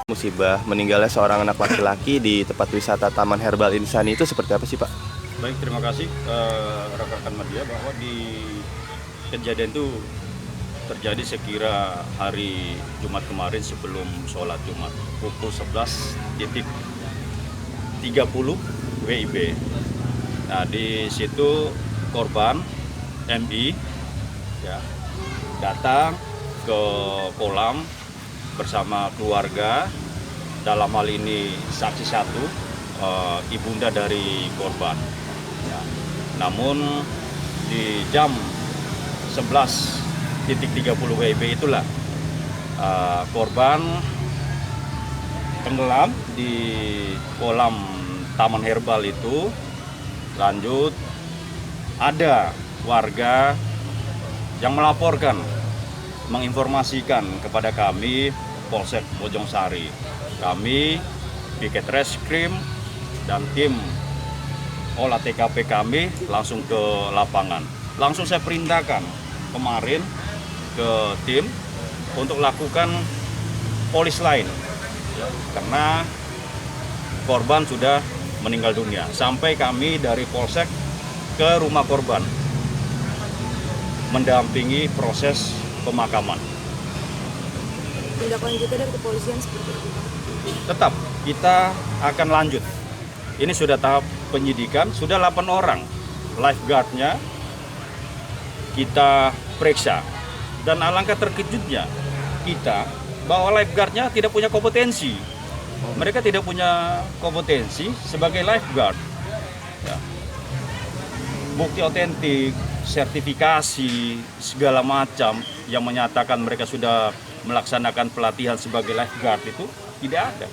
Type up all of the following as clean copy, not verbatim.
Musibah meninggalnya seorang anak laki-laki di tempat wisata Taman Herbal Insani itu seperti apa sih, Pak? Baik, terima kasih rekan-rekan media bahwa di kejadian itu terjadi sekira hari Jumat kemarin sebelum sholat Jumat pukul 11.30 WIB. Nah, di situ korban MI ya datang ke kolam bersama keluarga, dalam hal ini saksi satu, ibunda dari korban. Ya. Namun di jam 11.30 WIB itulah korban tenggelam di kolam Taman Herbal itu. Lanjut ada warga yang melaporkan, menginformasikan kepada kami Polsek Bojongsari. Kami piket reskrim dan tim olah TKP kami langsung ke lapangan. Langsung saya perintahkan kemarin ke tim untuk lakukan polis lain karena korban sudah meninggal dunia. Sampai kami dari Polsek ke rumah korban mendampingi proses pemakaman. Tindak lanjutnya dari kepolisian seperti apa? Tetap kita akan lanjut. Ini sudah tahap penyidikan, sudah 8 orang lifeguardnya kita periksa. Dan alangkah terkejutnya kita bahwa lifeguardnya tidak punya kompetensi. Mereka tidak punya kompetensi sebagai lifeguard. Ya. Bukti otentik, sertifikasi, segala macam yang menyatakan mereka sudah melaksanakan pelatihan sebagai lifeguard itu tidak ada.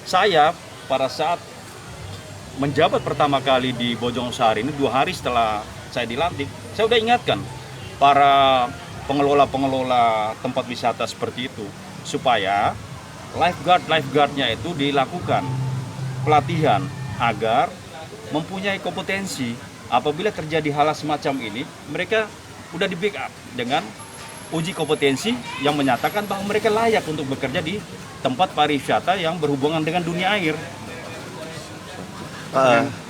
Saya pada saat menjabat pertama kali di Bojongsari ini 2 hari setelah saya dilantik, saya sudah ingatkan para pengelola tempat wisata seperti itu supaya lifeguardnya itu dilakukan pelatihan agar mempunyai kompetensi. Apabila terjadi hal semacam ini, mereka sudah di backup dengan uji kompetensi yang menyatakan bahwa mereka layak untuk bekerja di tempat pariwisata yang berhubungan dengan dunia air.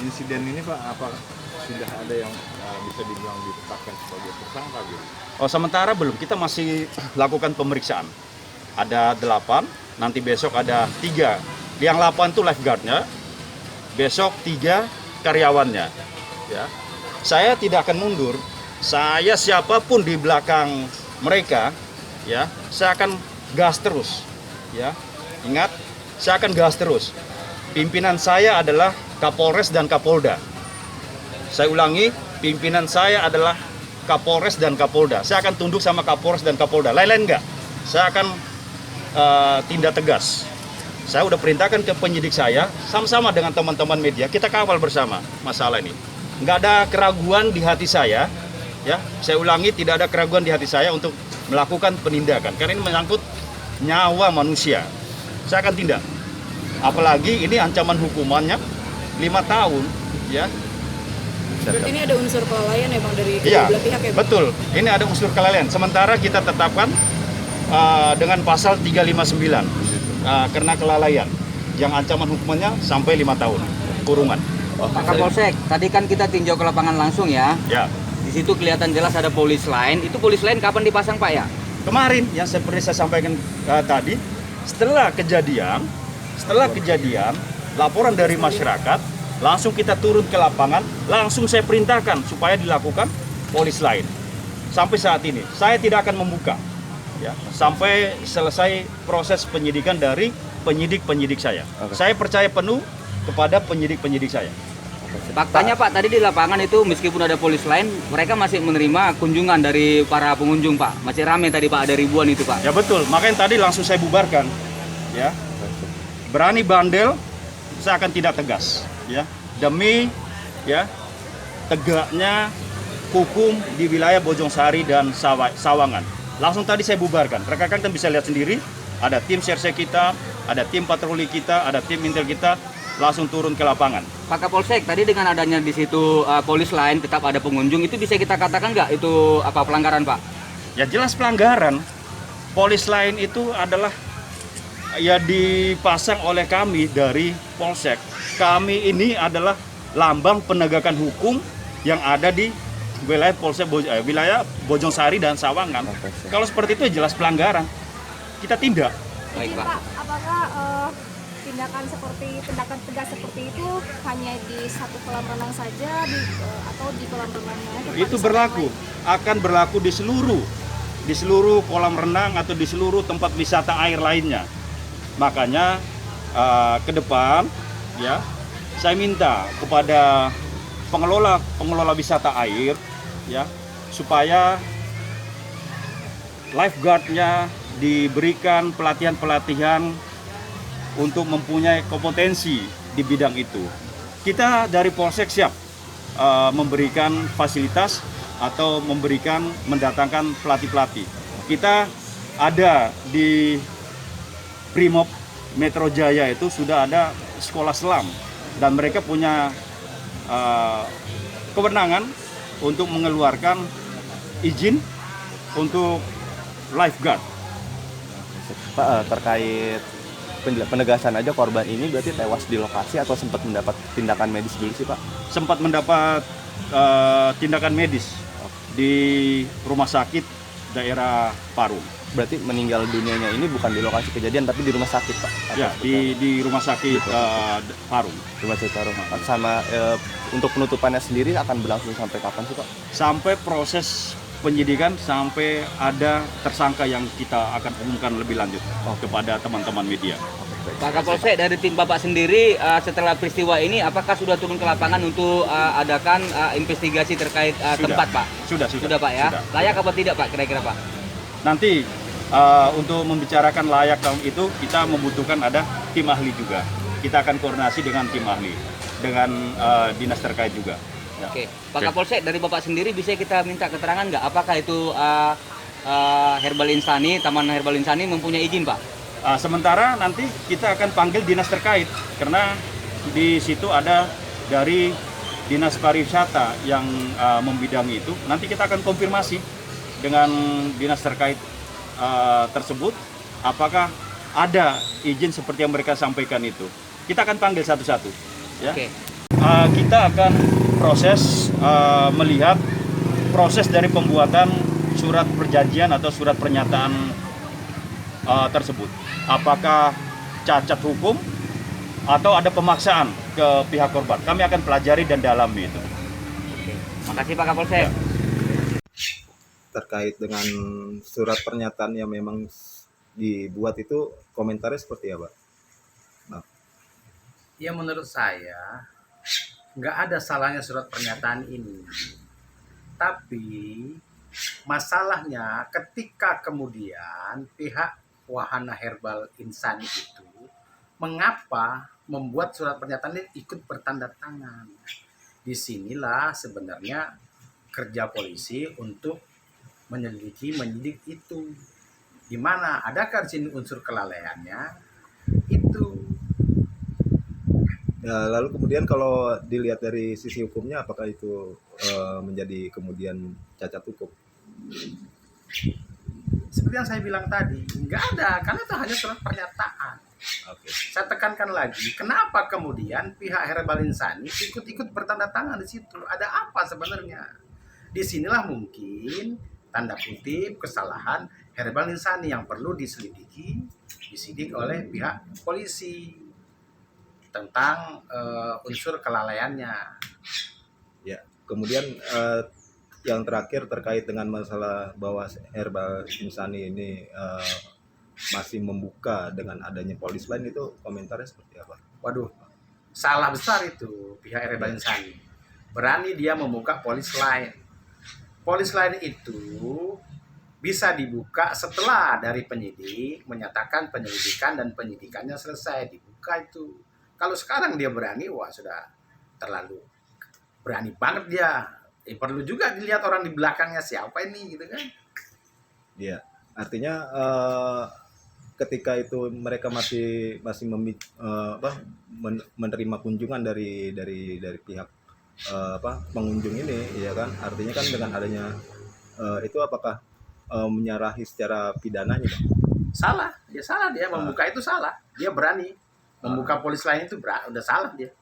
Insiden ini Pak, apa sudah ada yang bisa dibilang ditetapkan sebagai tersangka gitu? Oh, sementara belum, kita masih lakukan pemeriksaan. Ada 8, nanti besok ada 3. Yang 8 itu lifeguardnya, besok 3 karyawannya. Ya. Saya tidak akan mundur. Saya siapapun di belakang mereka, ya, saya akan gas terus. Ya, ingat, saya akan gas terus. Pimpinan saya adalah Kapolres dan Kapolda. Saya ulangi, pimpinan saya adalah Kapolres dan Kapolda. Saya akan tunduk sama Kapolres dan Kapolda. Lain-lain enggak. Saya akan tindak tegas. Saya udah perintahkan ke penyidik saya, sama-sama dengan teman-teman media, kita kawal bersama masalah ini. Nggak ada keraguan di hati saya, ya. Saya ulangi, tidak ada keraguan di hati saya untuk melakukan penindakan, karena ini menyangkut nyawa manusia. Saya akan tindak. Apalagi ini ancaman hukumannya 5 tahun, ya. Berarti ini ada unsur kelalaian ya Bang dari Iya, kedua belah pihak ya Bang? betul. Ini ada unsur kelalaian. Sementara kita tetapkan dengan pasal 359 karena kelalaian yang ancaman hukumannya sampai 5 tahun kurungan. Pak Kapolsek, tadi kan kita tinjau ke lapangan langsung ya. Ya. Di situ kelihatan jelas ada polis lain. Itu polis lain kapan dipasang Pak ya? Kemarin yang seperti saya sampaikan tadi, setelah kejadian, laporan dari masyarakat, langsung kita turun ke lapangan, langsung saya perintahkan supaya dilakukan polis lain. Sampai saat ini, saya tidak akan membuka, ya, sampai selesai proses penyidikan dari penyidik saya. Oke. Saya percaya penuh kepada penyidik saya. Faktanya Pak, tadi di lapangan itu meskipun ada polis lain, mereka masih menerima kunjungan dari para pengunjung Pak. Masih ramai tadi Pak, ada ribuan itu Pak. Ya betul, makanya tadi langsung saya bubarkan. Ya, berani bandel, saya akan tidak tegas. Ya, demi ya tegaknya hukum di wilayah Bojongsari dan Sawangan. Langsung tadi saya bubarkan. Rekan-rekan bisa lihat sendiri, ada tim serse kita, ada tim patroli kita, ada tim intel kita, langsung turun ke lapangan. Pak Kapolsek, tadi dengan adanya di situ polis lain tetap ada pengunjung, itu bisa kita katakan nggak itu apa pelanggaran Pak? Ya jelas pelanggaran. Polis lain itu adalah ya dipasang oleh kami dari Polsek. Kami ini adalah lambang penegakan hukum yang ada di wilayah wilayah Bojongsari dan Sawangan. Kalau seperti itu jelas pelanggaran. Kita tindak. Baik, Pak. Pak, apakah tindakan tegas seperti itu hanya di satu kolam renang saja atau di kolam renang lain? Itu akan berlaku di seluruh kolam renang atau di seluruh tempat wisata air lainnya. Makanya ke depan ya saya minta kepada pengelola wisata air ya supaya lifeguardnya diberikan pelatihan untuk mempunyai kompetensi di bidang itu. Kita dari Polsek siap memberikan fasilitas atau mendatangkan pelatih-pelatih. Kita ada di Brimob Metro Jaya itu sudah ada sekolah selam dan mereka punya kewenangan untuk mengeluarkan izin untuk lifeguard. Pak, terkait penegasan aja korban ini berarti tewas di lokasi atau sempat mendapat tindakan medis dulu sih Pak? Sempat mendapat tindakan medis di rumah sakit daerah Parung. Berarti meninggal dunianya ini bukan di lokasi kejadian tapi di rumah sakit Pak? Ya, di rumah sakit Parung. Rumah sakit Parung. Sama untuk penutupannya sendiri akan berlangsung sampai kapan sih Pak? Sampai proses penyidikan, sampai ada tersangka yang kita akan umumkan lebih lanjut kepada teman-teman media. Pak Kapolsek, dari tim Bapak sendiri setelah peristiwa ini apakah sudah turun ke lapangan untuk adakan investigasi terkait tempat Pak? Sudah Pak ya? Sudah. Layak apa tidak Pak kira-kira Pak? Nanti untuk membicarakan layak tahun itu kita membutuhkan ada tim ahli juga. Kita akan koordinasi dengan tim ahli, dengan dinas terkait juga. Ya. Oke, Pak Kapolsek, dari Bapak sendiri bisa kita minta keterangan nggak? Apakah itu Herbal Insani, Taman Herbal Insani mempunyai izin Pak? Sementara nanti kita akan panggil dinas terkait karena di situ ada dari dinas pariwisata yang membidangi itu. Nanti kita akan konfirmasi dengan dinas terkait tersebut apakah ada izin seperti yang mereka sampaikan itu. Kita akan panggil satu-satu. Ya. Oke. Kita akan proses melihat proses dari pembuatan surat perjanjian atau surat pernyataan tersebut. Apakah cacat hukum atau ada pemaksaan ke pihak korban. Kami akan pelajari dan dalami itu. Oke. Makasih Pak Kapolsek. Terkait dengan surat pernyataan yang memang dibuat itu komentarnya seperti apa? Ya menurut saya nggak ada salahnya surat pernyataan ini. Tapi masalahnya ketika kemudian pihak Wahana Herbal Insani itu mengapa membuat surat pernyataan ini ikut bertanda tangan. Disinilah sebenarnya kerja polisi untuk menyidik itu. Di mana adakah di sini unsur kelalaiannya itu. Ya, lalu kemudian kalau dilihat dari sisi hukumnya, apakah itu menjadi kemudian cacat hukum? Seperti yang saya bilang tadi, nggak ada, karena itu hanya surat pernyataan. Oke. Saya tekankan lagi, kenapa kemudian pihak Herbal Insani ikut-ikut bertanda tangan di situ? Ada apa sebenarnya? Disinilah mungkin tanda kutip kesalahan Herbal Insani yang perlu disidik oleh pihak polisi tentang unsur kelalaiannya. Ya, kemudian yang terakhir terkait dengan masalah bahwa Herbal Insani ini masih membuka dengan adanya polis lain, itu komentarnya seperti apa? Waduh, salah besar itu pihak Herbal Insani. Berani dia membuka polis lain. Polis lain itu bisa dibuka setelah dari penyidik menyatakan penyelidikan dan penyidikannya selesai, dibuka itu. Kalau sekarang dia berani, wah sudah terlalu berani banget dia. Perlu juga dilihat orang di belakangnya siapa ini gitu kan. Iya, artinya ketika itu mereka masih menerima kunjungan dari pihak pengunjung ini, ya kan, artinya kan dengan adanya itu apakah menyalahi secara pidananya Bang? salah dia membuka itu salah, dia berani membuka polis lain itu udah salah dia.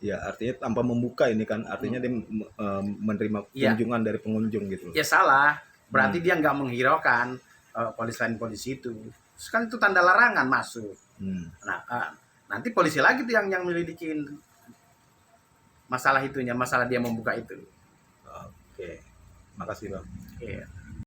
Ya, artinya tanpa membuka ini kan artinya dia menerima Iya. kunjungan dari pengunjung gitu loh. Ya salah, berarti dia nggak menghiraukan polis lain polisi itu. Terus kan itu tanda larangan masuk. Nah, nanti polisi lagi tuh yang menyelidikin masalah itunya, masalah dia membuka itu. Oke. Makasih, Bang. Iya.